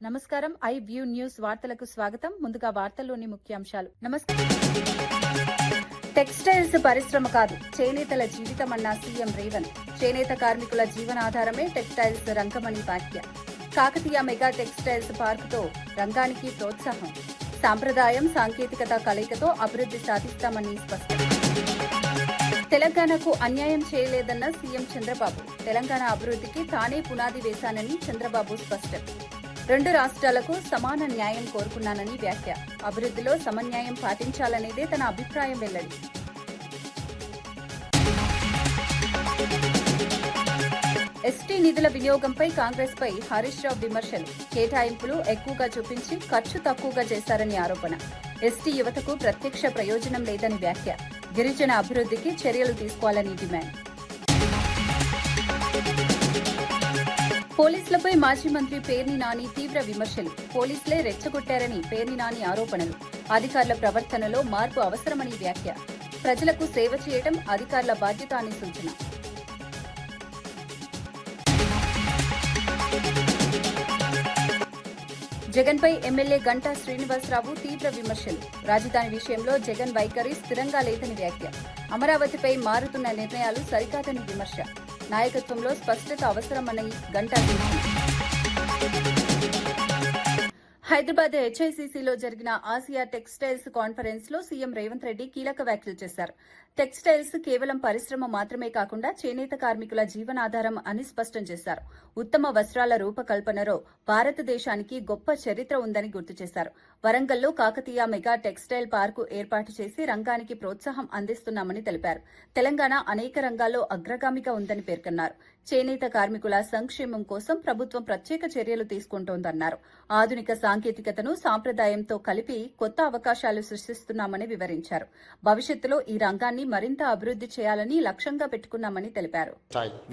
నమస్కారం. Eye view news వార్తలకు స్వాగతం. ముందుగా వార్తల్లోని ముఖ్యాంశాలు. నమస్కారం. టెక్స్టైల్స్ పరిశ్రమ కాదు, చేనేతల జీవితమన్న సీఎం రేవంత్. చేనేత కార్మికుల జీవనాధారమే టెక్స్టైల్స్ రంగమని వ్యాఖ్య. కాకతీయ మెగా టెక్స్టైల్స్ పార్కుతో రంగానికి ప్రోత్సాహం. సాంప్రదాయం, సాంకేతికత కలయికతో అభివృద్ధి సాధిస్తామని స్పష్టం. తెలంగాణకు అన్యాయం చేయలేదన్న సీఎం చంద్రబాబు. తెలంగాణ అభివృద్ధికి తానే పునాది వేశానని చంద్రబాబు స్పష్టం. రెండు రాష్ట్రాలకు సమాన న్యాయం కోరుకున్నానని వ్యాఖ్య. అభివృద్ధిలో సమన్యాయం పాటించాలనేదే తన అభిప్రాయం వెల్లడి. ఎస్టీ నిధుల వినియోగంపై కాంగ్రెస్ పై హరీష్ రావు విమర్శలు. కేటాయింపులు ఎక్కువగా చూపించి ఖర్చు తక్కువగా చేశారని ఆరోపణ. ఎస్టీ యువతకు ప్రత్యక్ష ప్రయోజనం లేదని వ్యాఖ్య. గిరిజన అభివృద్ధికి చర్యలు తీసుకోవాలని డిమాండ్. పోలీసులపై మాజీ మంత్రి పేర్ని నాని తీవ్ర విమర్శలు. పోలీసులే రెచ్చగొట్టారని పేర్ని నాని ఆరోపణలు. అధికారుల ప్రవర్తనలో మార్పు అవసరమని వ్యాఖ్య. ప్రజలకు సేవ చేయడం అధికారుల బాధ్యత అని సూచన. జగన్పై ఎమ్మెల్యే గంటా శ్రీనివాసరావు తీవ్ర విమర్శలు. రాజధాని విషయంలో జగన్ వైఖరి స్థిరంగా లేదని వ్యాఖ్య. అమరావతిపై మారుతున్న నిర్ణయాలు సరికాదని విమర్శ. నాయకత్వంలో స్పష్టత అవసరమని గంటా సూచన. హైదరాబాద్ హెచ్ఐసిసిలో జరిగిన ఆసియా టెక్స్టైల్స్ కాన్ఫరెన్స్ లో సీఎం రేవంత్ రెడ్డి కీలక వ్యాఖ్యలు చేశారు. టెక్స్టైల్స్ కేవలం పరిశ్రమ మాత్రమే కాకుండా చేనేత కార్మికుల జీవనాధారం అని స్పష్టం చేశారు. ఉత్తమ వస్త్రాల రూపకల్పనలో భారతదేశానికి గొప్ప చరిత్ర ఉందని గుర్తు చేశారు. వరంగల్లో కాకతీయ మెగా టెక్స్టైల్ పార్కు ఏర్పాటు చేసి రంగానికి ప్రోత్సాహం అందిస్తున్నామని తెలిపారు. తెలంగాణ అనేక రంగాల్లో అగ్రగామిగా ఉందని పేర్కొన్నారు. చేనేత కార్మికుల సంక్షేమం కోసం ప్రభుత్వం ప్రత్యేక చర్యలు తీసుకుంటోందన్నారు. ఆధునిక సాంకేతికతను సాంప్రదాయంతో కలిపి కొత్త అవకాశాలు సృష్టిస్తున్నామని వివరించారు. భవిష్యత్తులో ఈ రంగాన్ని మరింత అభివృద్ధి చేయాలని లక్ష్యంగా పెట్టుకున్నామని తెలిపారు.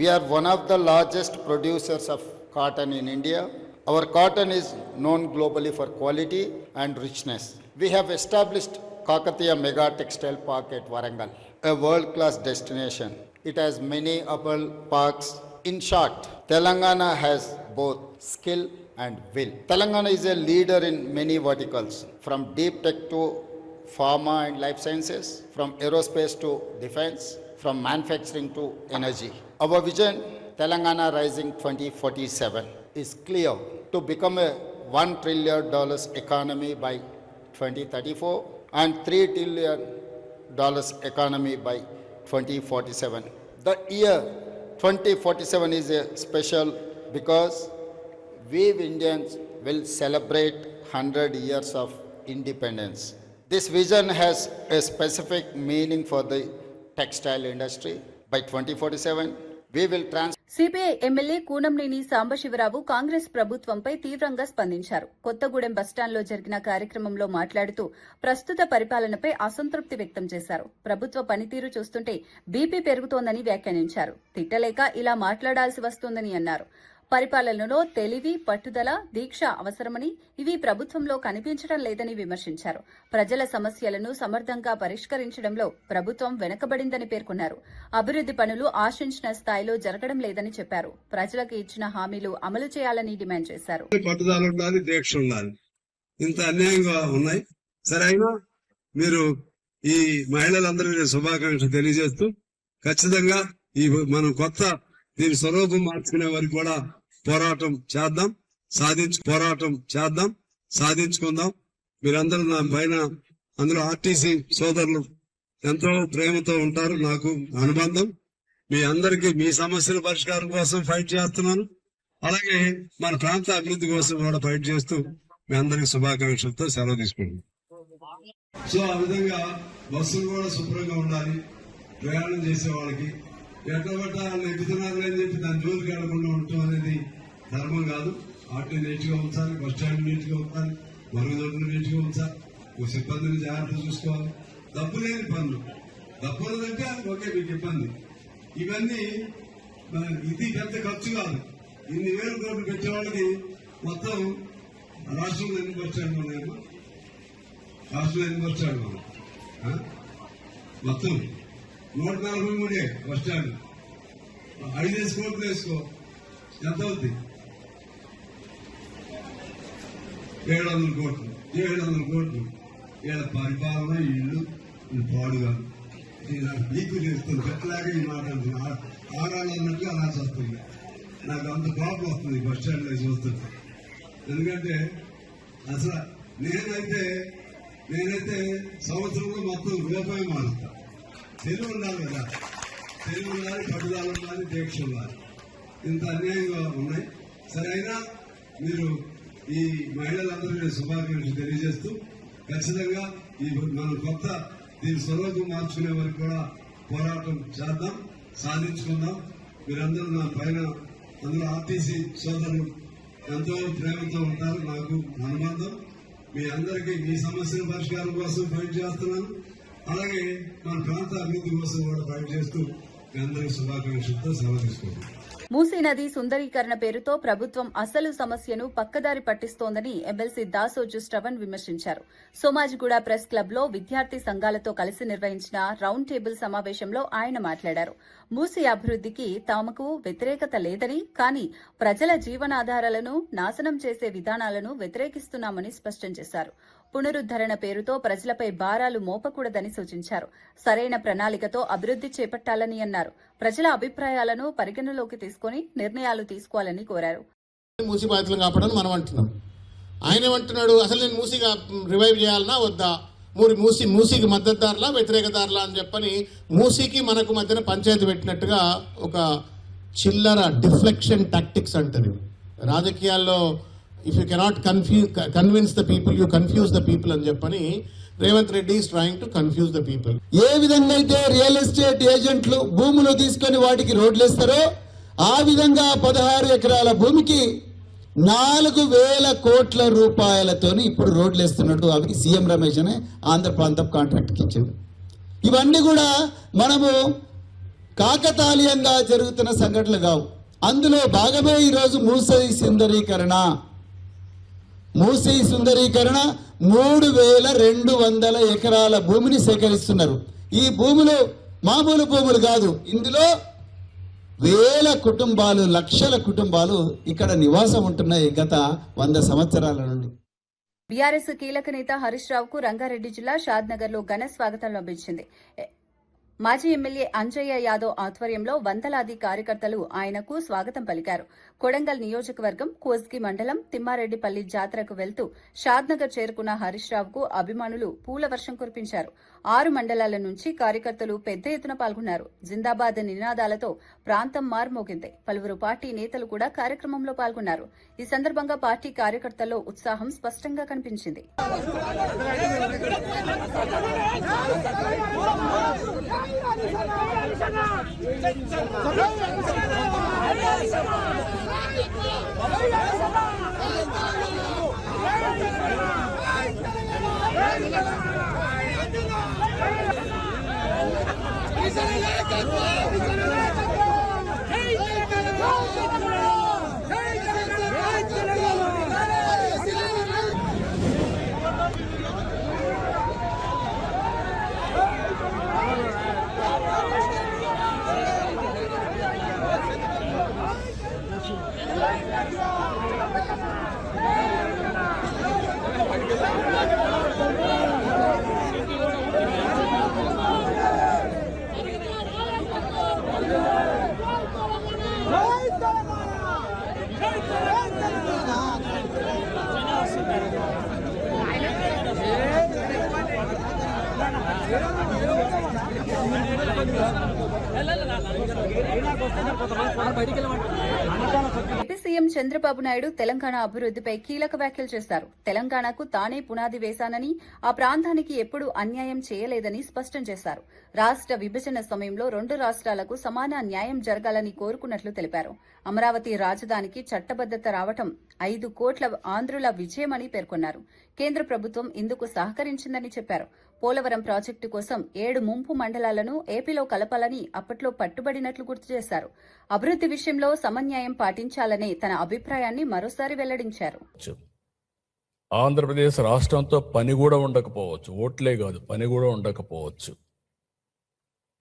We are one of the largest producers of cotton in India. Our cotton is known globally for quality and richness. We have established Kakatiya Mega Textile Park at Warangal, a world-class destination. It has many apparel parks. In short, Telangana has both skill and will. Telangana is a leader in many verticals, from deep tech to pharma and life sciences, from aerospace to defense, from manufacturing to energy. Our vision, Telangana Rising 2047, is clear: to become a $1 trillion economy by 2034 and $3 trillion economy by 2047. The year 2047 is special because we Indians will celebrate 100 years of independence. This vision has a specific meaning for the textile industry. By 2047, we will CPI MLA Kunamneni Sambasivarao Congress ప్రభుత్వంపై తీవ్రంగా స్పందించారు. కొత్తగూడెం బస్టాండ్లో జరిగిన కార్యక్రమంలో మాట్లాడుతూ ప్రస్తుత పరిపాలనపై అసంతృప్తి వ్యక్తం చేశారు. ప్రభుత్వ పనితీరు చూస్తుంటే బీపీ పెరుగుతోందని వ్యాఖ్యానించారు. తిట్టలేక ఇలా మాట్లాడాల్సి వస్తోందని అన్నారు. పరిపాలనలో తెలివి, పట్టుదల, దీక్ష అవసరమని, ఇవి ప్రభుత్వంలో కనిపించడం లేదని విమర్శించారు. ప్రజల సమస్యలను సమర్థంగా పరిష్కరించడంలో ప్రభుత్వం వెనుకబడిందని పేర్కొన్నారు. అభివృద్ది పనులు ఆశించిన స్థాయిలో జరగడం లేదని చెప్పారు. ప్రజలకు ఇచ్చిన హామీలు అమలు చేయాలని డిమాండ్ చేశారు. ఇంత అన్యాయంగా ఉన్నాయి. సరే, అయినా మీరు ఈ మహిళలందరికీ శుభాకాంక్షలు తెలియజేస్తూ ఖచ్చితంగా ఈ మనం కొత్త దీని స్వరూపం మార్చుకునే వరకు కూడా పోరాటం చేద్దాం, సాధించుకుందాం. మీరందరూ నా పైన, అందులో ఆర్టీసీ సోదరులు ఎంతో ప్రేమతో ఉంటారు. నాకు అనుబంధం. మీ అందరికీ మీ సమస్యల పరిష్కారం కోసం ఫైట్ చేస్తున్నాను. అలాగే మన ప్రాంత అభివృద్ధి కోసం కూడా ఫైట్ చేస్తూ మీ అందరికి శుభాకాంక్షలతో సెలవు తీసుకుంటాం. సో ఆ విధంగా బస్సులు కూడా శుభ్రంగా ఉండాలి. ప్రయాణం చేసే వాళ్ళకి ఎట్లా పట్ట ఎక్కుతున్నారు అని చెప్పి దాని జోలికి వెళ్లకుండా ఉండటం అనేది ధర్మం కాదు. ఆటో నీట్ గా ఉంచాలి, బస్ స్టాండ్ నీట్ గా ఉంచాలి, మరుగుదొడ్లు నీట్ గా ఉంచాలి, సిబ్బందిని జాగ్రత్త చూసుకోవాలి. డబ్బు లేని పనులు, డబ్బు ఉన్నదంటే ఓకే మీకు ఇబ్బంది. ఇవన్నీ ఇది పెద్ద ఖర్చు కాదు. ఇన్ని వేల కోట్లు పెట్టే వాళ్ళకి మొత్తం రాష్ట్రంలో ఎన్ని బస్ స్టాండ్లు ఉన్నాయమ్మా? రాష్ట్రంలో ఎన్ని బస్ స్టాండ్లు ఉన్నాయి? మొత్తం 143 బస్ స్టాండ్. 5 కోట్లు వేసుకో, ఎంత అవుద్ది? 700 కోట్లు 700 కోట్లు వీళ్ళ పరిపాలన ఇల్లు పాడుగా నీకు చేస్తుంది ఎట్లాగే ఈ మాట అంటున్నా ఆడాలన్నట్టు అలా వస్తుంది. నాకు అంత కోపం వస్తుంది బస్ స్టాండ్ లో చూస్తుంటే. ఎందుకంటే అసలు నేనైతే సంవత్సరంలో మొత్తం రూపాయి మారుతా. తెలివి ఉండాలి కదా, తెలివి ఉండాలి, పట్టుదల ఉండాలి, దీక్ష ఉండాలి. ఇంత అన్యాయంగా ఉన్నాయి. సరే అయినా మీరు ఈ మహిళలందరూ శుభాకాంక్షలు తెలియజేస్తూ ఖచ్చితంగా ఈ మనం కొత్త దీని స్వరూపం మార్చుకునే వరకు కూడా పోరాటం చేద్దాం, సాధించుకుందాం. మీరందరూ నా పైన అందులో ఆర్టీసీ సోదరులు ఎంతో ప్రేమతో ఉంటారు. నాకు అనుబంధం. మీ అందరికీ మీ సమస్యల పరిష్కారం కోసం ఫైట్ చేస్తున్నాను. అలాగే మన ప్రాంత అభివృద్ధి కోసం కూడా ఫైట్ చేస్తూ మీ అందరికీ శుభాకాంక్షలతో సెలవు తీసుకుంటాం. మూసీ నది సుందరీకరణ పేరుతో ప్రభుత్వం అసలు సమస్యను పక్కదారి పట్టిస్తోందని ఎమ్మెల్సీ దాసోజు శ్రవణ్ విమర్శించారు. సోమాజిగూడ ప్రెస్ క్లబ్ లో విద్యార్థి సంఘాలతో కలిసి నిర్వహించిన రౌండ్ టేబుల్ సమావేశంలో ఆయన మాట్లాడారు. మూసీ అభివృద్దికి తమకు వ్యతిరేకత లేదని, కానీ ప్రజల జీవనాధారాలను నాశనం చేసే విధానాలను వ్యతిరేకిస్తున్నామని స్పష్టం చేశారు. పునరుద్దరణ పేరుతో ప్రజలపై భారాలు మోపకూడదని సూచించారు. సరైన ప్రణాళికతో అభివృద్ది చేపట్టాలని అన్నారు. ప్రజల అభిప్రాయాలను పరిగణలోకి తీసుకుని నిర్ణయాలు తీసుకోవాలని కోరారు. మూసీ బాధితులను కాపాడని మనం అంటున్నాం. ఆయన ఏమంటున్నాడు, అసలు నేను మూసీగా రివైవ్ చేయాలన్నా వద్దా, మూసీకి మద్దతుదారులా వ్యతిరేకదారులా అని చెప్పని మూసీకి మనకు మధ్యన పంచాయతీ పెట్టినట్టుగా ఒక చిల్లర డిఫ్లెక్షన్ టాక్టిక్స్ అంటారు రాజకీయాల్లో. If you cannot convince the people, you confuse the people అని చెప్పని Revanth Reddy is trying to confuse the people. ఏ విధంగా అయితే రియల్ ఎస్టేట్ ఏజెంట్లు భూములు తీసుకొని వాటికి రోడ్లు వేస్తారో ఆ విధంగా 16 ఎకరాల భూమికి 4,000 కోట్ల రూపాయలతోని ఇప్పుడు రోడ్లు వేస్తున్నట్టు అవి సీఎం రమేష్ అనే ఆంధ్ర ప్రాంతం కాంట్రాక్ట్కి ఇచ్చాడు. ఇవన్నీ కూడా మనము కాకతాళీయంగా జరుగుతున్న సంఘటనలు కావు. అందులో భాగమే ఈరోజు మూసీ సుందరీకరణ 3,200 ఎకరాల భూమిని సేకరిస్తున్నారు. ఈ భూములు మామూలు భూములు కాదు. ఇందులో వేల కుటుంబాలు, లక్షల కుటుంబాలు ఇక్కడ నివాసం ఉంటున్నాయి గత 100 సంవత్సరాల నుండి. బీఆర్ఎస్ కీలక నేత హరీష్ రావుకు రంగారెడ్డి జిల్లా షాద్నగర్ లో ఘన స్వాగతం లభించింది. మాజీ ఎమ్మెల్యే అంజయ్య యాదవ్ ఆధ్వర్యంలో వందలాది కార్యకర్తలు ఆయనకు స్వాగతం పలికారు. కొడంగల్ నియోజకవర్గం కోస్గి మండలం తిమ్మారెడ్డిపల్లి జాతరకు వెళ్తూ షాద్నగర్ చేరుకున్న హరీష్ రావుకు అభిమానులు పూల వర్షం కురిపించారు. 6 మండలాల నుంచి కార్యకర్తలు పెద్ద ఎత్తున పాల్గొన్నారు. జిందాబాద్ నినాదాలతో ప్రాంతం మార్మోగింది. పలువురు పార్టీ నేతలు కూడా కార్యక్రమంలో పాల్గొన్నారు. ఈ సందర్భంగా పార్టీ కార్యకర్తల్లో ఉత్సాహం స్పష్టంగా కనిపించింది. ఏపీ సీఎం చంద్రబాబు నాయుడు తెలంగాణ అభివృద్దిపై కీలక వ్యాఖ్యలు చేశారు. తెలంగాణకు తానే పునాది వేశానని, ఆ ప్రాంతానికి ఎప్పుడూ అన్యాయం చేయలేదని స్పష్టం చేశారు. రాష్ట్ర విభజన సమయంలో 2 రాష్ట్రాలకు సమాన న్యాయం జరగాలని కోరుకున్నట్లు తెలిపారు. అమరావతి రాజధానికి చట్టబద్దత రావటం 5 కోట్ల ఆంధ్రుల విజయమని పేర్కొన్నారు. కేంద్ర ప్రభుత్వం ఇందుకు సహకరించిందని చెప్పారు. పోలవరం ప్రాజెక్టు కోసం 7 ముంపు మండలాలను ఏపీలో కలపాలని అప్పట్లో పట్టుబడినట్లు గుర్తు చేశారు. అభివృద్ది విషయంలో సమన్యాయం పాటించాలనే తన అభిప్రాయాన్ని మరోసారి వెల్లడించారు. ఆంధ్రప్రదేశ్ రాష్ట్రంతో పని కూడా ఉండకపోవచ్చు, ఓట్లే కాదు పని కూడా ఉండకపోవచ్చు.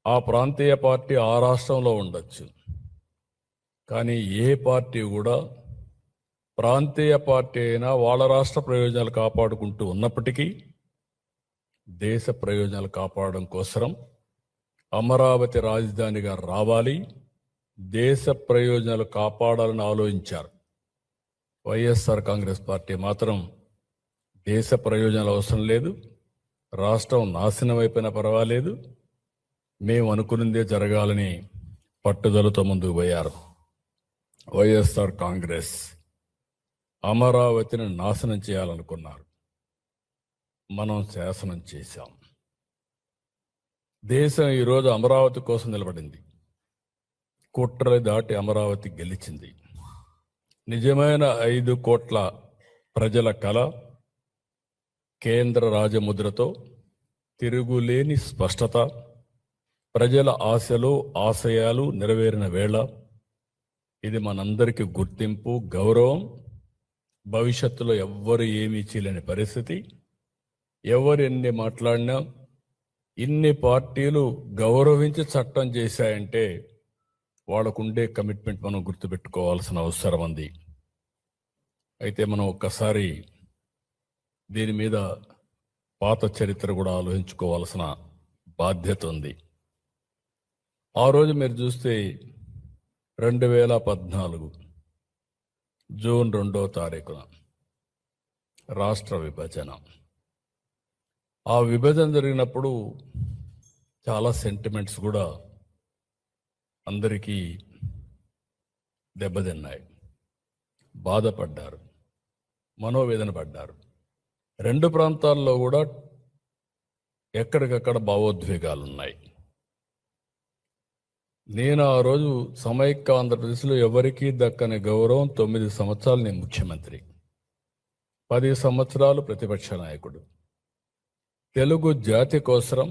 ఆ ప్రాంతీయ పార్టీ ఆ రాష్ట్రంలో ఉండొచ్చు, కానీ ఏ పార్టీ కూడా ప్రాంతీయ పార్టీ అయినా వాళ్ళ రాష్ట్ర ప్రయోజనాలు కాపాడుకుంటూ ఉన్నప్పటికీ దేశ ప్రయోజనాలు కాపాడడం కోసం అమరావతి రాజధానిగా రావాలి, దేశ ప్రయోజనాలు కాపాడాలని ఆలోచించారు. వైఎస్ఆర్ కాంగ్రెస్ పార్టీ మాత్రం దేశ ప్రయోజనాలు అవసరం లేదు, రాష్ట్రం నాశనం అయిపోయినా పర్వాలేదు, మేము అనుకున్నదే జరగాలని పట్టుదలతో ముందుకు పోయారు. వైఎస్ఆర్ కాంగ్రెస్ అమరావతిని నాశనం చేయాలనుకున్నారు, మనం శాసనం చేశాం. దేశం ఈరోజు అమరావతి కోసం నిలబడింది. కుట్రలు దాటి అమరావతి గెలిచింది. నిజమైన 5 కోట్ల ప్రజల కల కేంద్ర రాజముద్రతో తిరుగులేని స్పష్టత, ప్రజల ఆశలు ఆశయాలు నెరవేరిన వేళ ఇది మనందరికీ గుర్తింపు, గౌరవం. భవిష్యత్తులో ఎవ్వరు ఏమీ చేయలేని పరిస్థితి. ఎవరు ఎన్ని మాట్లాడినా, ఇన్ని పార్టీలు గౌరవించి చట్టం చేశాయంటే వాళ్ళకుండే కమిట్మెంట్ మనం గుర్తుపెట్టుకోవాల్సిన అవసరం ఉంది. అయితే మనం ఒక్కసారి దీని మీద పాత చరిత్ర కూడా ఆలోచించుకోవాల్సిన బాధ్యత ఉంది. ఆ రోజు మీరు చూస్తే 2014 జూన్ 2వ తారీఖున రాష్ట్ర విభజన. ఆ విభజన జరిగినప్పుడు చాలా సెంటిమెంట్స్ కూడా అందరికీ దెబ్బతిన్నాయి, బాధపడ్డారు, మనోవేదన పడ్డారు. 2 ప్రాంతాల్లో కూడా ఎక్కడికక్కడ భావోద్వేగాలు ఉన్నాయి. నేను ఆ రోజు సమైక్య ఆంధ్రప్రదేశ్లో ఎవరికీ దక్కని గౌరవం, 9 సంవత్సరాలు నేను ముఖ్యమంత్రి, 10 సంవత్సరాలు ప్రతిపక్ష నాయకుడు, తెలుగు జాతి కోసం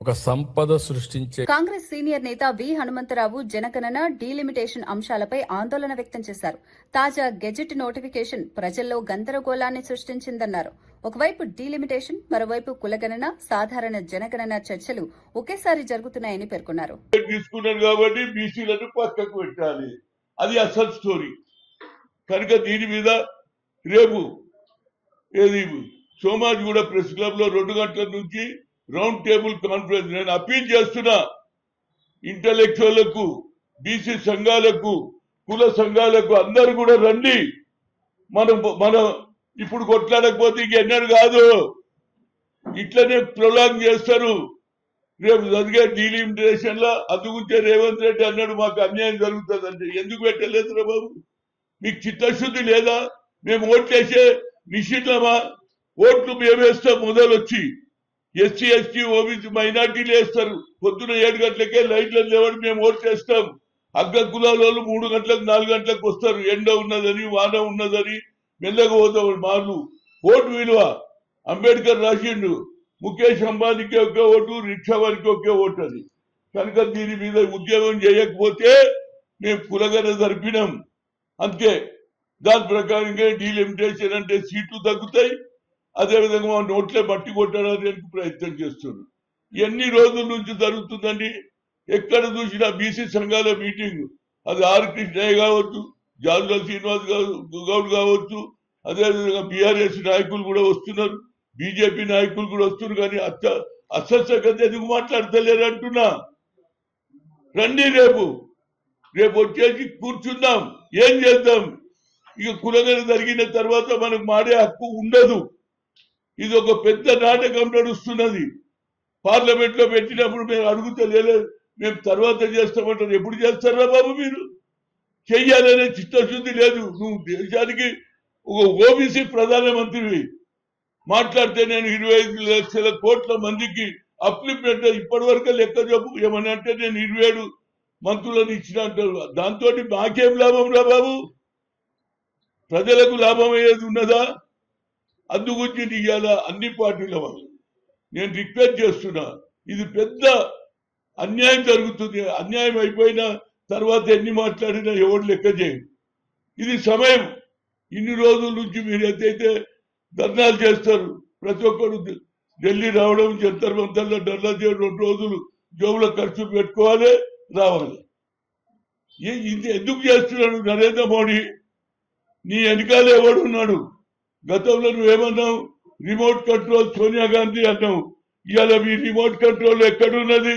ఒక సంపద సృష్టించే. కాంగ్రెస్ సీనియర్ నేత వి హనుమంతరావు జనగణన డీలిమిటేషన్ అంశాలపై ఆందోళన వ్యక్తం చేశారు. తాజా గెజెట్ నోటిఫికేషన్ ప్రజల్లో గందరగోళాన్ని సృష్టించిందన్నారు. ఒకవైపు డీలిమిటేషన్, మరోవైపు కులగణన, సాధారణ జనగణన చర్చలు ఒకేసారి జరుగుతున్నాయని పేర్కొన్నారు. తీసుకున్నారు కాబట్టి బీసీలను పక్కకు పెట్టాలి, అది అసలు స్టోరీ. కనుక దీని మీద రేపు సోమాజిగూడ ప్రెస్ క్లబ్ లో 2 గంటల నుంచి రౌండ్ టేబుల్ కాన్ఫరెన్స్. నేను అప్పీల్ చేస్తున్నా ఇంటలెక్చువల్లకు, బీసీ సంఘాలకు, కుల సంఘాలకు అందరూ కూడా రండి. మనం ఇప్పుడు కొట్లాడకపోతే ఇంకెన్నడూ కాదు, ఇట్లనే ప్రొలాంగ్ చేస్తారు. రేపు జరిగే డీలిమిటేషన్ లో అందుకుంటే రేవంత్ రెడ్డి అన్నాడు మాకు అన్యాయం జరుగుతుంది అంటే ఎందుకు పెట్టలేదు రా బాబు? మీకు చిత్తశుద్ధి లేదా? మేము ఓట్లేసే నిశ్చితమా? ఓట్లు మేమేస్తాం మొదలొచ్చి. ఎస్సీ ఎస్టీ ఓబీసీ మైనార్టీలు వేస్తారు. పొద్దున 7 గంటలకే లైట్లను లేవని మేము ఓట్లు వేస్తాం. అగ్ర కులాల వాళ్ళు 3 గంటలకు 4 గంటలకు వస్తారు. ఎండ ఉన్నదని, వాన ఉన్నదని మెల్లగా పోతాం. మాలు ఓటు విలువ అంబేద్కర్ రాసిండు, ముఖేష్ అంబానీకి ఒకే ఓటు, రిక్షా వారికి ఒకే ఓటు అని. కనుక దీని మీద ఉద్యోగం చేయకపోతే మేము కులగన జరిపినాం అంతే. దాని ప్రకారంగా డీలిమిటేషన్ అంటే సీట్లు తగ్గుతాయి, అదేవిధంగా నోట్లే మట్టి కొట్టడానికి ప్రయత్నం చేస్తున్నారు. ఎన్ని రోజుల నుంచి జరుగుతుందండి? ఎక్కడ చూసినా బీసీ సంఘాల మీటింగ్, అది ఆర్ కృష్ణయ్య కావచ్చు, జాజుల శ్రీనివాస్ గౌడ్ కావచ్చు, అదేవిధంగా బీఆర్ఎస్ నాయకులు కూడా వస్తున్నారు, బీజేపీ నాయకులు కూడా వస్తున్నారు. కానీ అస్వస్థత ఎందుకు మాట్లాడతలేరు అంటున్నా. రండి, రేపు వచ్చేసి కూర్చుందాం, ఏం చేద్దాం. ఇక కులగన జరిగిన తర్వాత మనకు మాడే హక్కు ఉండదు. ఇది ఒక పెద్ద నాటకం నడుస్తున్నది. పార్లమెంట్ లో పెట్టినప్పుడు మేము అడుగుతలేదు, మేము తర్వాత చేస్తామంటారు. ఎప్పుడు చేస్తారా బాబు? మీరు చెయ్యాలనే చిత్తశుద్ధి లేదు. నువ్వు దేశానికి ఒక ఓబీసీ ప్రధానమంత్రివి మాట్లాడితే నేను 25 లక్షల కోట్ల మందికి అప్లిమెంట్ ఇప్పటి వరకు లెక్క చెప్పు. ఏమని అంటే నేను 27 మంత్రులను ఇచ్చిన అంటారు. దాంతో మాకేం లాభం రా బాబు? ప్రజలకు లాభం అయ్యేది ఉన్నదా? అందుగురించి ఇవాళ అన్ని పార్టీల వాళ్ళు నేను రిక్వెస్ట్ చేస్తున్నా, ఇది పెద్ద అన్యాయం జరుగుతుంది. అన్యాయం అయిపోయిన తర్వాత ఎన్ని మాట్లాడినా ఎవరు లెక్క చేయరు. ఇది సమయం. ఇన్ని రోజుల నుంచి మీరు ఎంతైతే ధర్నాలు చేస్తారు, ప్రతి ఒక్కరు ఢిల్లీ రావడం, జంతర్ మంతర్లో ధర్నా చేయడం, 2 రోజులు జోబుల ఖర్చులు పెట్టుకోవాలి, రావాలి. ఇది ఎందుకు చేస్తున్నాడు నరేంద్ర మోడీ? నీ వెనకాల ఎవడున్నాడు? గతంలో నువ్వేమన్నావు? రిమోట్ కంట్రోల్ సోనియా గాంధీ అన్నావు. ఇవాళ మీ రిమోట్ కంట్రోల్ ఎక్కడున్నది?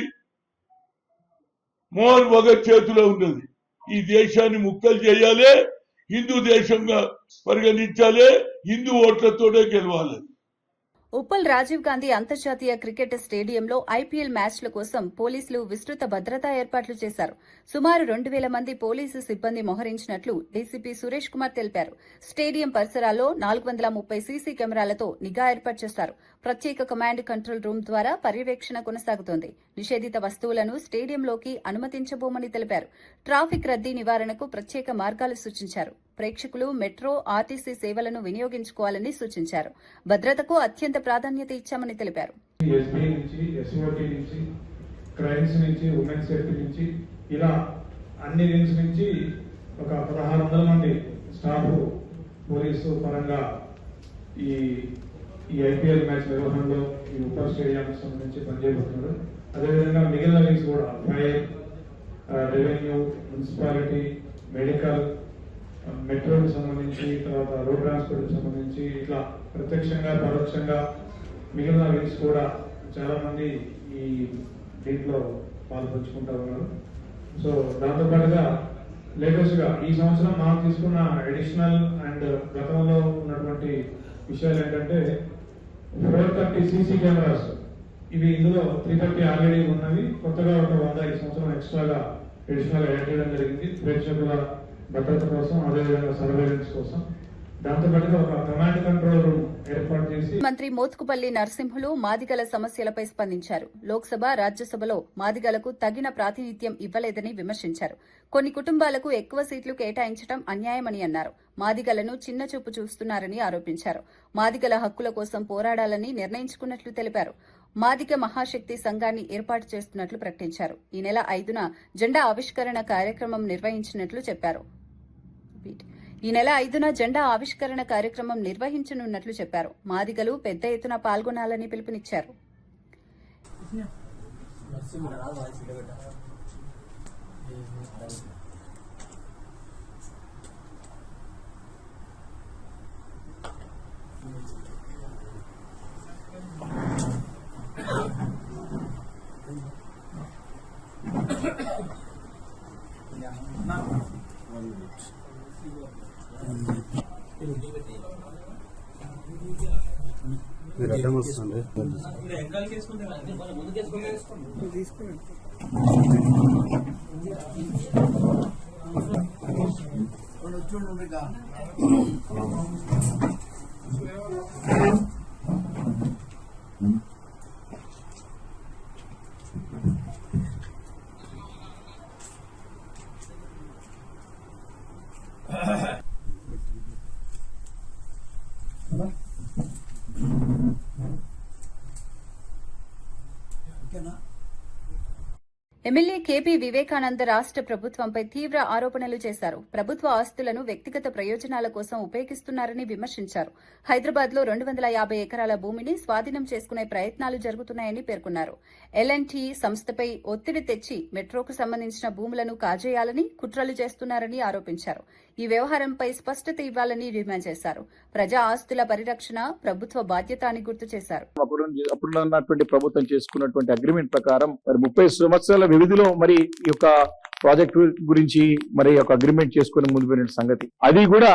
మోహన్ భగత్ చేతిలో ఉన్నది. ఈ దేశాన్ని ముక్కలు చేయాలి, హిందూ దేశంగా పరిగణించాలి, హిందూ ఓట్లతోనే గెలవాలి. ఉప్పల్ రాజీవ్ గాంధీ అంతర్జాతీయ క్రికెట్ స్టేడియంలో ఐపీఎల్ మ్యాచ్ల కోసం పోలీసులు విస్తృత భద్రతా ఏర్పాట్లు చేశారు. సుమారు 2,000 మంది పోలీసు సిబ్బంది మోహరించినట్లు డీసీపీ సురేష్ కుమార్ తెలిపారు. స్టేడియం పరిసరాల్లో 430 సీసీ కెమెరాలతో నిఘా ఏర్పాటు చేశారు. ప్రత్యేక కమాండ్ కంట్రోల్ రూమ్ ద్వారా పర్యవేక్షణ కొనసాగుతోంది. నిషేధిత వస్తువులను స్టేడియంలోకి అనుమతించబోమని తెలిపారు. ట్రాఫిక్ రద్దీ నివారణకు ప్రత్యేక మార్గాలు సూచించారు. ప్రేక్షకులు మెట్రో, ఆర్టీసీ సేవలను వినియోగించుకోవాలని సూచించారు. భద్రతకు అత్యంత ప్రాధాన్యత ఇచ్చామని తెలిపారు. ఎస్బీ నుంచి, ఎస్ఓటీ నుంచి, క్రైమ్స్ నుంచి, ఉమెన్ సేఫ్టీ నుంచి, ఇలా అన్ని వింగ్స్ నుంచి ఒక 1,600 మంది స్టాఫ్ పోలీసు పరంగా ఈ ఐపీఎల్ మ్యాచ్ నిర్వహణలో ఈ ఉప్పల్ స్టేడియం సంబంధించి పనిచేయబోతున్నారు. అదేవిధంగా మిగిలిన వింగ్స్ కూడా ఫైర్, రెవెన్యూ, మున్సిపాలిటీ, మెడికల్, మెట్రోకి సంబంధించి, తర్వాత రోడ్ ట్రాన్స్పోర్ట్కి సంబంధించి ఇట్లా ప్రత్యక్షంగా పరోక్షంగా మిగిలిన వింగ్స్ కూడా చాలా మంది ఈ దీంట్లో పాల్పంచుకుంటా ఉన్నారు. సో దాంతోపాటుగా లేటెస్ట్ గా ఈ సంవత్సరం మనం తీసుకున్న అడిషనల్ అండ్ గతంలో ఉన్నటువంటి విషయాలు ఏంటంటే 430 సీసీ కెమెరాస్, ఇవి ఇందులో 330 ఆల్రెడీ ఉన్నవి, కొత్తగా ఒక 100 ఈ సంవత్సరం ఎక్స్ట్రాగా అడిషనల్ యాడ్ చేయడం జరిగింది ప్రేక్షకుల భద్రత కోసం, అదేవిధంగా సర్వేలెన్స్ కోసం. దాంతోపాటుగా ఒక కమాండ్ కంట్రోల్ రూమ్ ఏర్పాటు చేసి మంత్రి మోత్కుపల్లి నరసింహులు మాదిగల సమస్యలపై స్పందించారు. లోక్సభ, రాజ్యసభలో మాదిగలకు తగిన ప్రాతినిధ్యం ఇవ్వలేదని విమర్శించారు. కొన్ని కుటుంబాలకు ఎక్కువ సీట్లు కేటాయించడం అన్యాయమని అన్నారు. మాదిగలను చిన్నచూపు చూస్తున్నారని ఆరోపించారు. మాదిగల హక్కుల కోసం పోరాడాలని నిర్ణయించుకున్నట్లు తెలిపారు. మాదిగ మహాశక్తి సంఘాన్ని ఏర్పాటు చేస్తున్నట్లు ప్రకటించారు. ఈ నెల 5న జెండా ఆవిష్కరణ కార్యక్రమం నిర్వహించినట్లు చెప్పారు. నిర్వహించనున్నట్లు చెప్పారు. మాదిగలు పెద్ద ఎత్తున పాల్గొనాలని పిలుపునిచ్చారు. ఎమ్మెల్యే కేపీ వివేకానంద రాష్ట్ర ప్రభుత్వంపై తీవ్ర ఆరోపణలు చేశారు. ప్రభుత్వ ఆస్తులను వ్యక్తిగత ప్రయోజనాల కోసం ఉపయోగిస్తున్నారని విమర్శించారు. హైదరాబాద్లో 250 ఎకరాల భూమిని స్వాధీనం చేసుకునే ప్రయత్నాలు జరుగుతున్నాయని పేర్కొన్నారు. ఎల్ఎన్టీ సంస్థపై ఒత్తిడి తెచ్చి మెట్రోకు సంబంధించిన భూములను కాజేయాలని కుట్రలు చేస్తున్నారని ఆరోపించారు. ఈ వ్యవహారంపై స్పష్టత ఇవ్వాలని డిమాండ్ చేశారు. ప్రజా ఆస్తుల పరిరక్షణ ప్రభుత్వ బాధ్యత అని గుర్తు చేశారు. అప్పుడున్నటువంటి ప్రభుత్వం చేసుకున్నటువంటి అగ్రిమెంట్ ప్రకారం మరి 30 సంవత్సరాల వ్యవధిలో మరి ఈ యొక్క ప్రాజెక్టు గురించి మరి ఒక అగ్రిమెంట్ చేసుకుని ముందు పోయిన సంగతి, అది కూడా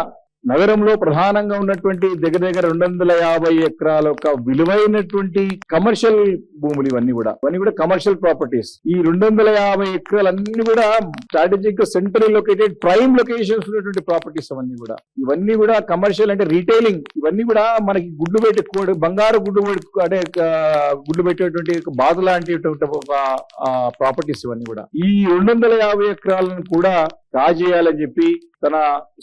నగరంలో ప్రధానంగా ఉన్నటువంటి దగ్గర 250 ఎకరాల యొక్క విలువైనటువంటి కమర్షియల్ భూములు ఇవన్నీ కూడా కమర్షియల్ ప్రాపర్టీస్. ఈ 250 ఎకరాలన్నీ కూడా స్ట్రాటజిక్ గా సెంట్రల్ లొకేటెడ్ ప్రైమ్ లొకేషన్స్ ఉన్నటువంటి ప్రాపర్టీస్ ఇవన్నీ కూడా కమర్షియల్ అంటే రీటైలింగ్, ఇవన్నీ కూడా మనకి గుడ్లు పెట్టే బంగారు గుడ్లు పెట్టేటువంటి బాధ లాంటి ప్రాపర్టీస్ ఇవన్నీ కూడా. ఈ 250 ఎకరాలను కూడా కాజేయాలని చెప్పి, తన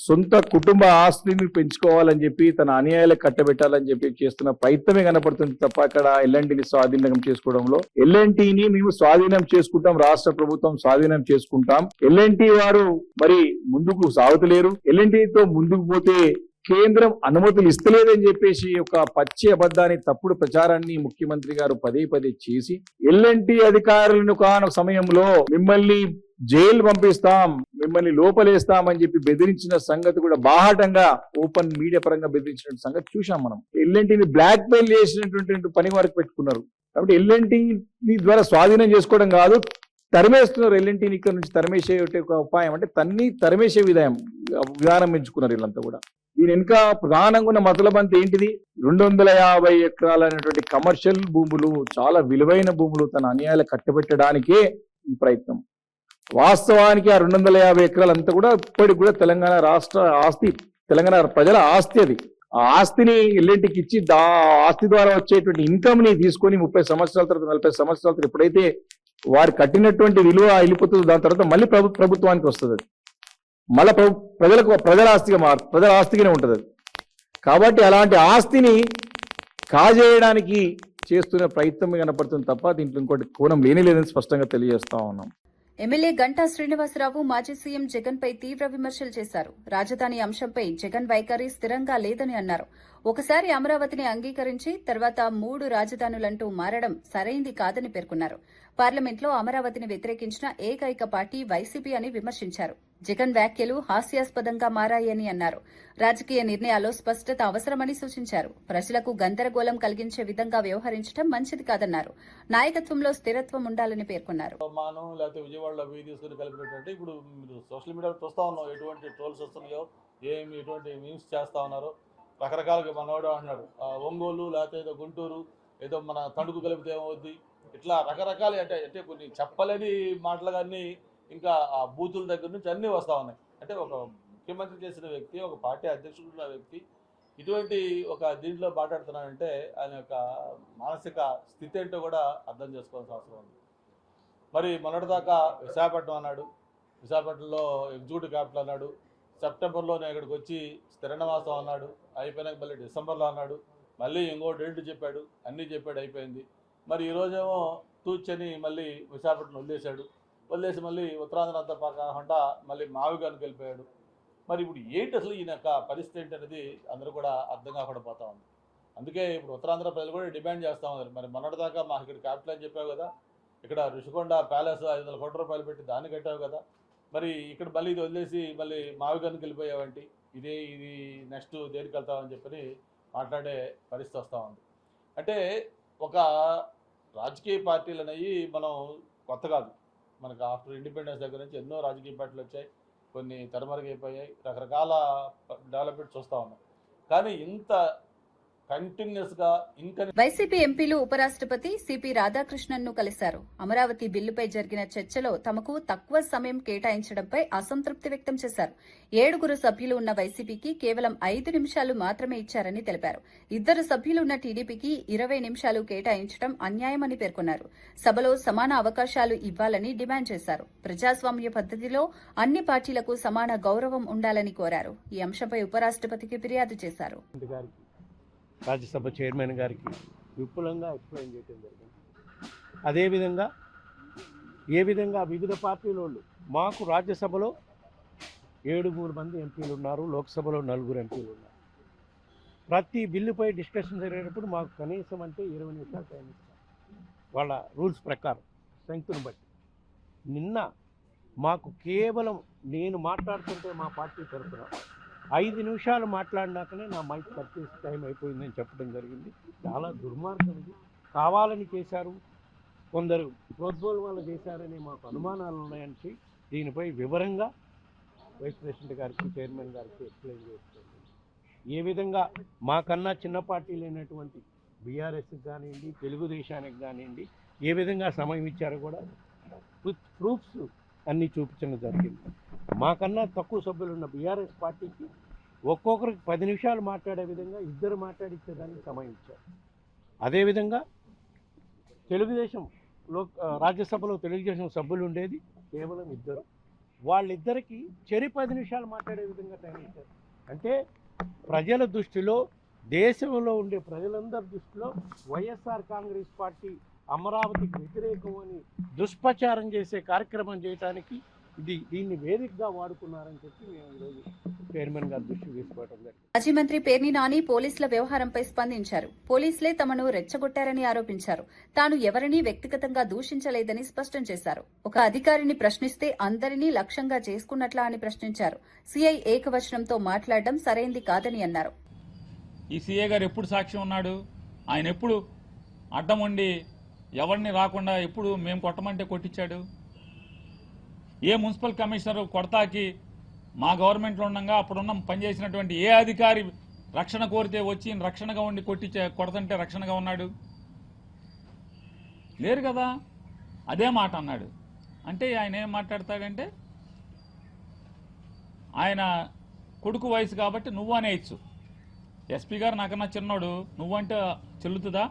సొంత కుటుంబ ఆస్తిని పెంచుకోవాలని చెప్పి, తన అన్యాయాలకు కట్టబెట్టాలని చెప్పి చేస్తున్న ప్రయత్నమే కనపడుతుంది తప్ప అక్కడ ఎల్ఎన్టీని స్వాధీనం చేసుకోవడంలో. ఎల్ఎన్టీని మేము స్వాధీనం చేసుకుంటాం, రాష్ట్ర ప్రభుత్వం స్వాధీనం చేసుకుంటాం. ఎల్ఎన్టీ వారు మరి ముందుకు సాగుతలేరు. ఎల్ఎన్టీతో ముందుకు పోతే కేంద్రం అనుమతులు ఇస్తలేదని చెప్పేసి ఒక పచ్చి అబద్ధాన్ని, తప్పుడు ప్రచారాన్ని ముఖ్యమంత్రి గారు పదే పదే చేసి ఎల్ఎన్టీ అధికారులను కాని సమయంలో మిమ్మల్ని జైలు పంపిస్తాం, మిమ్మల్ని లోపలేస్తామని చెప్పి బెదిరించిన సంగతి కూడా బాహాటంగా ఓపెన్ మీడియా పరంగా బెదిరించిన సంగతి చూసాం మనం. ఎల్ఎన్టీని బ్లాక్ మెయిల్ చేసినటువంటి పని వరకు పెట్టుకున్నారు. కాబట్టి ఎల్ఎన్టీని ద్వారా స్వాధీనం చేసుకోవడం కాదు, తరిమేస్తున్నారు. ఎల్ఎన్టీని ఇక్కడ నుంచి తరిమేసే ఒక ఉపాయం అంటే తరిమేసే విధానం ఎంచుకున్నారు వీళ్ళంతా కూడా. దీని ఇంకా ప్రధానంగా ఉన్న మతలబంతి ఏంటిది? 250 ఎకరాలు అనేటువంటి కమర్షియల్ భూములు, చాలా విలువైన భూములు తన అన్యాయాలు కట్టబెట్టడానికే ఈ ప్రయత్నం. వాస్తవానికి ఆ 250 ఎకరాలు అంతా కూడా ఇప్పటికి కూడా తెలంగాణ రాష్ట్ర ఆస్తి, తెలంగాణ ప్రజల ఆస్తి. అది ఆ ఆస్తిని ఎల్ఎన్టీకి ఇచ్చి ఆస్తి ద్వారా వచ్చేటువంటి ఇన్కమ్ ని తీసుకొని 30 సంవత్సరాల తర్వాత 40 సంవత్సరాల తర్వాత ఎప్పుడైతే వారు కట్టినటువంటి విలువ వెళ్ళిపోతుంది, దాని తర్వాత మళ్ళీ ప్రభుత్వానికి వస్తుంది. అది మళ్ళీ ప్రజల ఆస్తిగానే ఉంటుంది అది. కాబట్టి అలాంటి ఆస్తిని కాజేయడానికి చేస్తున్న ప్రయత్నం కనపడుతుంది తప్ప దీంట్లో ఇంకోటి కోణం లేదని స్పష్టంగా తెలియజేస్తా ఉన్నాం. ఎమ్మెల్యే గంటా శ్రీనివాసరావు మాజీ సీఎం జగన్ పై తీవ్ర విమర్శలు చేశారు. రాజధాని అంశంపై జగన్ వైఖరి స్థిరంగా లేదని అన్నారు. ఒకసారి అమరావతిని అంగీకరించి తర్వాత 3 రాజధానులంటూ మారడం సరైంది కాదని పేర్కొన్నారు. పార్లమెంట్లో అమరావతిని వ్యతిరేకించిన ఏకైక పార్టీ వైసీపీ అని విమర్శించారు. జగన్ వ్యాఖ్యలు హాస్యాస్పదంగా మారాయని అన్నారు. రాజకీయ నిర్ణయాల్లో స్పష్టత అవసరమని సూచించారు. ప్రజలకు గందరగోళం కలిగించే విధంగా వ్యవహరించడం మంచిది కాదన్నారు. నాయకత్వంలో స్థిరత్వం ఉండాలని పేర్కొన్నారు. లేకపోతే విజయవాడలో అవి తీసుకుని కలిపినట్టు ఇప్పుడు మీరు సోషల్ మీడియాలో చూస్తా ఉన్నాం, ఎటువంటి ట్రోల్స్ వస్తున్నాయో, ఎటువంటి మీమ్స్ చేస్తా ఉన్నారో, రకరకాలుగా మనవాడు అంటున్నాడు ఒంగోలు లేకపోతే ఏదో గుంటూరు ఏదో మన తణుకు కలిపితే ఏమవుద్ది, ఇట్లా రకరకాల అంటే కొన్ని చెప్పలేని మాటలు కానీ ఇంకా ఆ బూతుల దగ్గర నుంచి అన్నీ వస్తూ ఉన్నాయి. అంటే ఒక ముఖ్యమంత్రి చేసిన వ్యక్తి, ఒక పార్టీ అధ్యక్షుడు ఉన్న వ్యక్తి ఇటువంటి ఒక దీంట్లో మాట్లాడుతున్నాడంటే ఆయన యొక్క మానసిక స్థితి ఏంటో కూడా అర్థం చేసుకోవాల్సిన అవసరం ఉంది. మరి మొన్నటిదాకా విశాఖపట్నం అన్నాడు, విశాఖపట్నంలో ఎగ్జిక్యూటివ్ క్యాపిటల్ అన్నాడు, సెప్టెంబర్లోనే ఇక్కడికి వచ్చి స్థిర నివాసం అన్నాడు, అయిపోయినాక మళ్ళీ డిసెంబర్లో అన్నాడు, మళ్ళీ ఇంకో డేట్ చెప్పాడు, అన్నీ చెప్పాడు, అయిపోయింది. మరి ఈరోజేమో తూచని మళ్ళీ విశాఖపట్నం వదిలేసి మళ్ళీ ఉత్తరాంధ్ర అంతా కాకుండా మళ్ళీ మావిగానికి వెళ్ళిపోయాడు. మరి ఇప్పుడు ఏంటి అసలు ఈయన యొక్క పరిస్థితి ఏంటి అనేది అందరూ కూడా అర్థం కాకుండా పోతా ఉంది. అందుకే ఇప్పుడు ఉత్తరాంధ్ర ప్రజలు కూడా డిమాండ్ చేస్తూ ఉన్నారు. మరి మొన్నటిదాకా మాకు ఇక్కడ క్యాపిటల్ అని చెప్పావు కదా, ఇక్కడ ఋషికొండ ప్యాలెస్ 500 కోట్ల రూపాయలు పెట్టి దాన్ని కట్టావు కదా, మరి ఇక్కడ మళ్ళీ ఇది వదిలేసి మళ్ళీ మావిగానికి వెళ్ళిపోయావంటి, ఇది నెక్స్ట్ దేనికి వెళ్తామని చెప్పని మాట్లాడే పరిస్థితి వస్తూ ఉంది. అంటే ఒక రాజకీయ పార్టీలు అనేవి మనం కొత్త కాదు, మనకు ఆఫ్టర్ ఇండిపెండెన్స్ దగ్గర నుంచి ఎన్నో రాజకీయ పార్టీలు వచ్చాయి, కొన్ని తెరమరుగైపోయాయి, రకరకాల డెవలప్మెంట్ చూస్తూ ఉన్నాం. కానీ ఇంత కంటిన్యూస్గా ఇంకా వైసీపీ ఎంపీలు ఉపరాష్ట్రపతి సిపి రాధాకృష్ణన్ను కలిశారు. అమరావతి బిల్లుపై జరిగిన చర్చలో తమకు తక్కువ సమయం కేటాయించడంపై అసంతృప్తి వ్యక్తం చేశారు. 7 సభ్యులు ఉన్న వైసీపీకి కేవలం 5 నిమిషాలు మాత్రమే ఇచ్చారని తెలిపారు. 2 సభ్యులున్న టీడీపీకి 20 నిమిషాలు కేటాయించడం అన్యాయమని పేర్కొన్నారు. సభలో సమాన అవకాశాలు ఇవ్వాలని డిమాండ్ చేశారు. ప్రజాస్వామ్య పద్ధతిలో అన్ని పార్టీలకు సమాన గౌరవం ఉండాలని కోరారు. ఈ అంశంపై ఉపరాష్ట్రపతికి ఫిర్యాదు చేశారు. రాజ్యసభ చైర్మన్ గారికి విపులంగా ఎక్స్ప్లెయిన్ చేయడం జరిగింది. అదేవిధంగా ఏ విధంగా వివిధ పార్టీల వాళ్ళు, మాకు రాజ్యసభలో 7 మంది ఎంపీలు ఉన్నారు, లోక్సభలో 4 ఎంపీలు ఉన్నారు. ప్రతి బిల్లుపై డిస్కషన్ జరిగేటప్పుడు మాకు కనీసం అంటే 20 నిమిషాలు టైం ఇస్తారు వాళ్ళ రూల్స్ ప్రకారం, స్ట్రెంగ్త్ను బట్టి. నిన్న మాకు కేవలం నేను మాట్లాడుతుంటే మా పార్టీ తరఫున 5 నిమిషాలు మాట్లాడినాకనే నా మైక్ పర్చేస్ టైం అయిపోయిందని చెప్పడం జరిగింది. చాలా దుర్మార్గం ఇది, కావాలని చేశారు, కొందరు ప్రోద్బోధనలు చేశారని మాకు అనుమానాలు ఉన్నాయని దీనిపై వివరంగా వైస్ ప్రెసిడెంట్ గారికి, చైర్మన్ గారికి ఎక్స్ప్లెయిన్ చేస్తుంది. ఏ విధంగా మాకన్నా చిన్న పార్టీలు అయినటువంటి బీఆర్ఎస్కి కానివ్వండి, తెలుగుదేశానికి కానివ్వండి ఏ విధంగా సమయం ఇచ్చారో కూడా ప్రూఫ్స్ అన్నీ చూపించడం జరిగింది. మాకన్నా తక్కువ సభ్యులు ఉన్న బీఆర్ఎస్ పార్టీకి ఒక్కొక్కరికి 10 నిమిషాలు మాట్లాడే విధంగా 2 మాట్లాడించేదానికి సమయం ఇచ్చారు. అదేవిధంగా తెలుగుదేశంలో రాజ్యసభలో తెలుగుదేశం సభ్యులు ఉండేది కేవలం 2, వాళ్ళిద్దరికి 10 నిమిషాలు మాట్లాడే విధంగా టైం ఇచ్చారు. అంటే ప్రజల దృష్టిలో, దేశంలో ఉండే ప్రజలందరి దృష్టిలో వైఎస్ఆర్ కాంగ్రెస్ పార్టీ అమరావతికి వ్యతిరేకం అని దుష్ప్రచారం చేసే కార్యక్రమం చేయడానికి దీన్ని వేదికగా వాడుకున్నారని చెప్పి మేము ఈరోజు చైర్మన్ గారి దృష్టికి తీసుకోవడం జరిగింది. మాజీ మంత్రి పేర్ని నాని పోలీసుల వ్యవహారంపై స్పందించారు. పోలీసులే తమను రెచ్చగొట్టారని ఆరోపించారు. తాను ఎవరినీ వ్యక్తిగతంగా దూషించలేదని స్పష్టం చేశారు. ఒక అధికారిని ప్రశ్నిస్తే అందరినీ లక్ష్యంగా చేసుకున్నట్లా అని ప్రశ్నించారు. సీఐ ఏకవచనంతో మాట్లాడడం సరైంది కాదని అన్నారు. ఈ సీఏ గారు ఎప్పుడు సాక్ష్యం ఉన్నాడు? ఆయన ఎప్పుడు అడ్డం ఉండి ఎవరిని రాకుండా ఎప్పుడు మేము కొట్టమంటే కొట్టించాడు? ఏ మున్సిపల్ కమిషనర్ కొడతాకి మా గవర్నమెంట్లో ఉండగా అప్పుడున్న పనిచేసినటువంటి ఏ అధికారి రక్షణ కోరితే వచ్చి రక్షణగా ఉండి కొడతంటే రక్షణగా ఉన్నాడు? లేరు కదా. అదే మాట అన్నాడు అంటే ఆయన ఏం మాట్లాడతాడంటే ఆయన కొడుకు వయసు కాబట్టి నువ్వు అనేయచ్చు. ఎస్పీ గారు నాకన్నా చిన్నోడు, నువ్వంటే చెల్లుతుందా?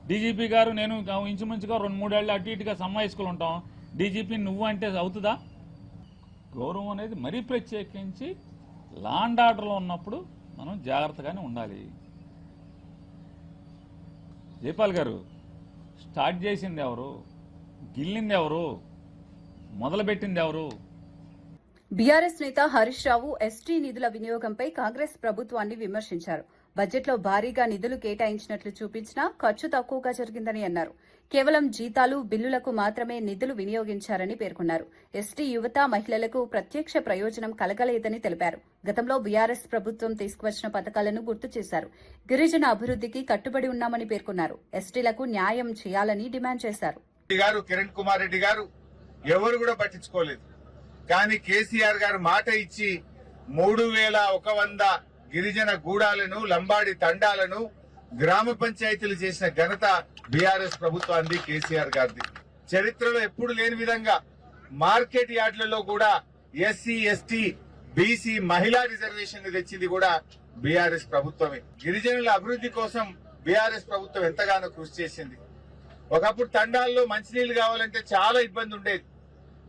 డీజీపీ గారు నేను ఇంచుమించుగా 2-3 ఏళ్ళు అటు ఇటుగా సమ్మాయిస్కులు ఉంటాం. డీజీపీ నువ్వు అంటే అవుతుందా? గౌరవం అనేది మరీ ప్రత్యేకించి లాండ్ ఆర్డర్లో ఉన్నప్పుడు మనం జాగ్రత్తగానే ఉండాలి. జైపాల్ గారు స్టార్ట్ చేసింది ఎవరు? గిల్లింది ఎవరు? మొదలుపెట్టింది ఎవరు? బీఆర్ఎస్ నేత హరీష్ రావు ఎస్టీ నిధుల వినియోగంపై కాంగ్రెస్ ప్రభుత్వాన్ని విమర్శించారు. బడ్జెట్లో భారీగా నిధులు కేటాయించినట్లు చూపించినా ఖర్చు తక్కువగా జరిగిందని అన్నారు. కేవలం జీతాలు, బిల్లులకు మాత్రమే నిధులు వినియోగించారని పేర్కొన్నారు. ఎస్టీ యువత, మహిళలకు ప్రత్యక్ష ప్రయోజనం కలగలేదని తెలిపారు. గతంలో బీఆర్ఎస్ ప్రభుత్వం తీసుకువచ్చిన పథకాలను గుర్తు చేశారు. గిరిజన అభివృద్ధికి కట్టుబడి ఉన్నామని పేర్కొన్నారు. ఎస్టీలకు న్యాయం చేయాలని డిమాండ్ చేశారు. కిరణ్ కుమార్ రెడ్డి గారు ఎవరు కూడా పట్టించుకోలేదు. కానీ కేసీఆర్ గారు మాట ఇచ్చి 3100 గిరిజన గూడాలను, లంబాడి తండాలను గ్రామ పంచాయతీలు చేసిన ఘనత బీఆర్ఎస్ ప్రభుత్వాన్ని, కేసీఆర్ గారిది. చరిత్రలో ఎప్పుడు లేని విధంగా మార్కెట్ యార్డులలో కూడా ఎస్సీ, ఎస్టీ, బీసీ మహిళా రిజర్వేషన్ తెచ్చింది కూడా బీఆర్ఎస్ ప్రభుత్వమే. గిరిజనుల అభివృద్ధి కోసం బీఆర్ఎస్ ప్రభుత్వం ఎంతగానో కృషి చేసింది. ఒకప్పుడు తండాల్లో మంచినీళ్లు కావాలంటే చాలా ఇబ్బంది ఉండేది.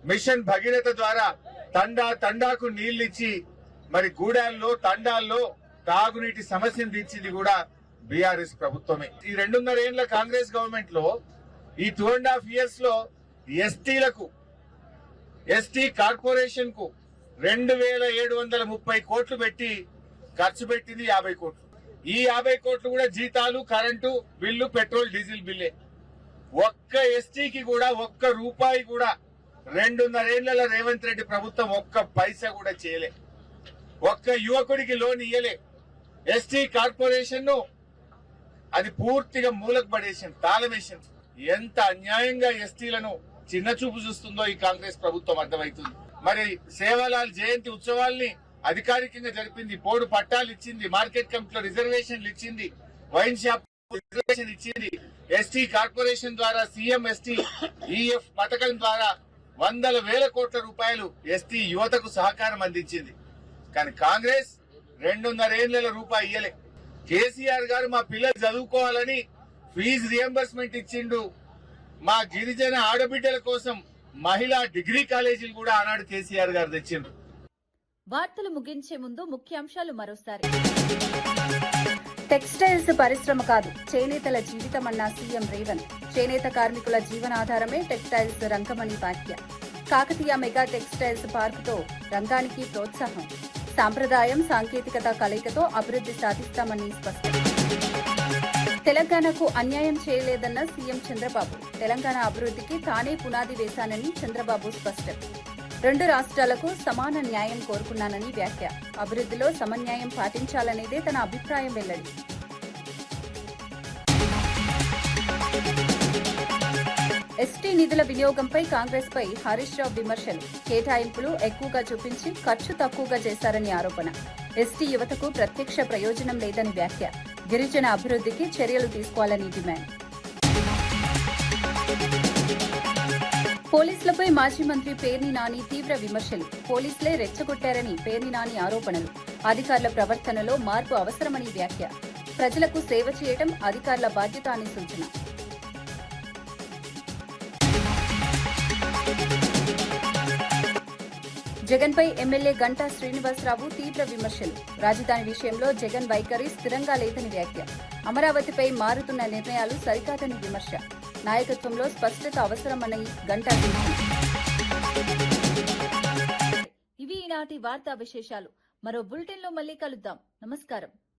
మిషన్ భగీరథ ద్వారా తండాకు నీళ్లు ఇచ్చి మరి గూడాల్లో, తండాల్లో తాగునీటి సమస్యను తీర్చింది కూడా బీఆర్ఎస్ ప్రభుత్వమే. ఈ 2.5 ఏళ్ల కాంగ్రెస్ గవర్నమెంట్ లో ఈ 2.5 years లో ఎస్టీ కార్పొరేషన్ కు 2730 కోట్లు పెట్టి ఖర్చు పెట్టింది 50 కోట్లు. ఈ 50 కోట్లు కూడా జీతాలు, కరెంటు బిల్లు, పెట్రోల్, డీజిల్ బిల్లే. ఒక్క ఎస్టీకి కూడా ఒక్క రూపాయి కూడా 2.5 ఏళ్ల రేవంత్ రెడ్డి ప్రభుత్వం ఒక్క పైసా కూడా చేయలే. ఒక్క యువకుడికి లోన్ ఇయ్యలే. ఎస్టీ కార్పొరేషన్ ను అది పూర్తిగా మూలకు పడేసింది, తాళమేసింది. ఎంత అన్యాయంగా ఎస్టీలను చిన్న చూపు చూస్తుందో ఈ కాంగ్రెస్ ప్రభుత్వం అర్థమవుతుంది. మరి సేవాలాల్ జయంతి ఉత్సవాల్ని అధికారికంగా జరిపింది, పోడు పట్టాలు ఇచ్చింది, మార్కెట్ కమిటీలో రిజర్వేషన్లు ఇచ్చింది, వైన్ షాప్ రిజర్వేషన్ ఇచ్చింది. ఎస్టీ కార్పొరేషన్ ద్వారా సీఎం ఎస్టీ ఈఎఫ్ పథకం ద్వారా 100,000 కోట్ల రూపాయలు ఎస్టీ యువతకు సహకారం అందించింది. కానీ కాంగ్రెస్ 2.5 ఏళ్ల రూపాయి ఇయ్యలే. కేసీఆర్ గారు మా పిల్లలు చదువుకోవాలని ఫీజు రియంబర్స్మెంట్ ఇచ్చిండు. మా గిరిజన ఆడబిడ్డల కోసం మహిళా డిగ్రీ కాలేజీలు కూడా ఆనాడు కేసీఆర్ గారు తెచ్చిండ్రు. వార్తలు ముగించే ముందు ముఖ్యాంశాలు మరోసారి. టెక్స్టైల్స్ పరిశ్రమ కాదు, చేనేతల జీవితమన్న సీఎం రేవంత్. చేనేత కార్మికుల జీవనాధారమే టెక్స్టైల్స్ రంగమని వ్యాఖ్య. కాకతీయ మెగా టెక్స్టైల్స్ పార్కుతో రంగానికి ప్రోత్సాహం. సాంప్రదాయం, సాంకేతికత కలయికతో అభివృద్ధి సాధిస్తామని స్పష్టం. తెలంగాణకు అన్యాయం చేయలేదన్న సీఎం చంద్రబాబు. తెలంగాణ అభివృద్ధికి తానే పునాది వేశానని చంద్రబాబు స్పష్టం. 2 రాష్ట్రాలకు సమాన న్యాయం కోరుకున్నానని వ్యాఖ్య. అభివృద్ధిలో సమన్యాయం పాటించాలనేదే తన అభిప్రాయం వెల్లడి. ఎస్టీ నిధుల వినియోగంపై కాంగ్రెస్ పై హరీష్ రావు విమర్శలు. కేటాయింపులు ఎక్కువగా చూపించి ఖర్చు తక్కువగా చేశారని ఆరోపణ. ఎస్టీ యువతకు ప్రత్యక్ష ప్రయోజనం లేదని వ్యాఖ్య. గిరిజన అభివృద్ధికి చర్యలు తీసుకోవాలని డిమాండ్. పోలీసులపై మాజీ మంత్రి పేర్ని నాని తీవ్ర విమర్శలు. పోలీసులే రెచ్చగొట్టారని పేర్ని నాని ఆరోపణలు. అధికారుల ప్రవర్తనలో మార్పు అవసరమని వ్యాఖ్య. ప్రజలకు సేవ చేయడం అధికారుల బాధ్యత అని సూచన. జగన్పై ఎమ్మెల్యే గంటా శ్రీనివాసరావు తీవ్ర విమర్శలు. రాజధాని విషయంలో జగన్ వైఖరి స్థిరంగా లేదని వ్యాఖ్య. అమరావతిపై మారుతున్న నిర్ణయాలు సరికాదని విమర్శ. నాయకత్వంలో స్పష్టత అవసరమని గంటా సూచన. ఈనాటి వార్తా విశేషాలు. మరో బులెటిన్లో మళ్ళీ కలుద్దాం. నమస్కారం.